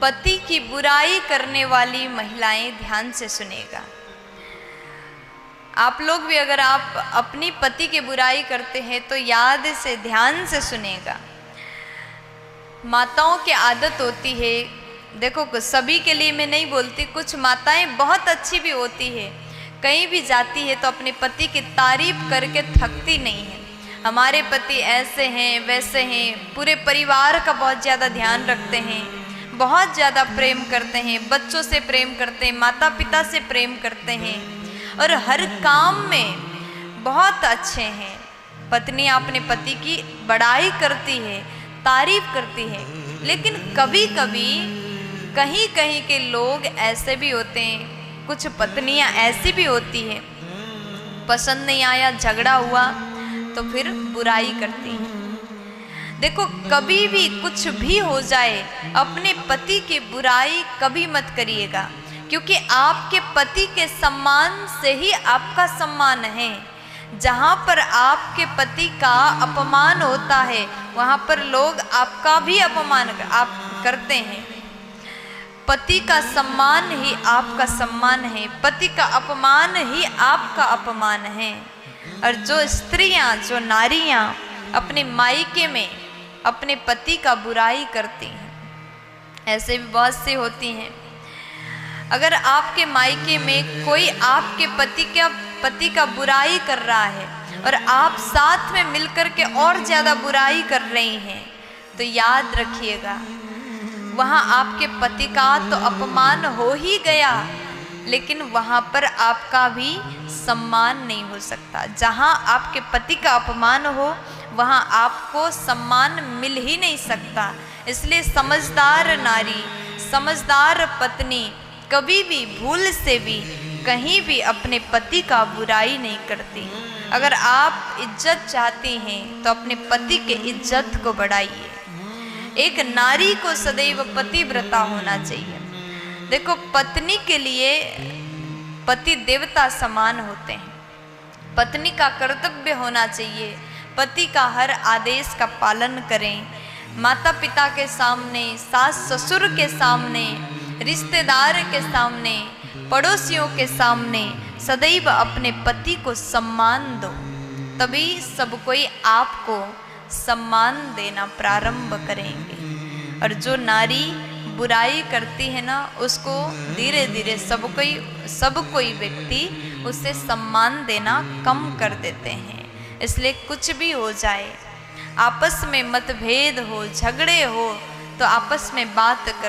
पति की बुराई करने वाली महिलाएं ध्यान से सुनेगा। आप लोग भी अगर आप अपनी पति की बुराई करते हैं तो याद से ध्यान से सुनेगा। माताओं की आदत होती है, देखो सभी के लिए मैं नहीं बोलती, कुछ माताएं बहुत अच्छी भी होती है, कहीं भी जाती है तो अपने पति की तारीफ करके थकती नहीं है। हमारे पति ऐसे हैं वैसे हैं, पूरे परिवार का बहुत ज़्यादा ध्यान रखते हैं, बहुत ज़्यादा प्रेम करते हैं, बच्चों से प्रेम करते हैं, माता पिता से प्रेम करते हैं और हर काम में बहुत अच्छे हैं। पत्नी अपने पति की बड़ाई करती है, तारीफ करती है, लेकिन कभी कभी कहीं कहीं के लोग ऐसे भी होते हैं, कुछ पत्नियां ऐसी भी होती हैं, पसंद नहीं आया, झगड़ा हुआ तो फिर बुराई करती हैं। देखो कभी भी कुछ भी हो जाए, अपने पति की बुराई कभी मत करिएगा, क्योंकि आपके पति के सम्मान से ही आपका सम्मान है। जहाँ पर आपके पति का अपमान होता है वहाँ पर लोग आपका भी अपमान आप करते हैं। पति का सम्मान ही आपका सम्मान है, पति का अपमान ही आपका अपमान है। और जो स्त्रियां, जो नारियां अपने मायके में अपने पति का बुराई करती हैं, ऐसे भी बहुत से होती हैं। अगर आपके मायके में कोई आपके पति का बुराई कर रहा है और आप साथ में मिलकर के और ज़्यादा बुराई कर रही हैं, तो याद रखिएगा वहाँ आपके पति का तो अपमान हो ही गया, लेकिन वहाँ पर आपका भी सम्मान नहीं हो सकता। जहाँ आपके पति का अपमान हो वहाँ आपको सम्मान मिल ही नहीं सकता। इसलिए समझदार नारी, समझदार पत्नी कभी भी भूल से भी कहीं भी अपने पति का बुराई नहीं करती। अगर आप इज्जत चाहती हैं तो अपने पति के इज्जत को बढ़ाइए। एक नारी को सदैव पतिव्रता होना चाहिए। देखो पत्नी के लिए पति देवता समान होते हैं। पत्नी का कर्तव्य होना चाहिए, पति का हर आदेश का पालन करें। माता पिता के सामने, सास ससुर के सामने, रिश्तेदार के सामने, पड़ोसियों के सामने सदैव अपने पति को सम्मान दो, तभी सब कोई आपको सम्मान देना प्रारंभ करेंगे। और जो नारी बुराई करती है ना, उसको धीरे धीरे सब कोई व्यक्ति उसे सम्मान देना कम कर देते हैं। इसलिए कुछ भी हो जाए, आपस में मतभेद हो, झगड़े हो, तो आपस में बात कर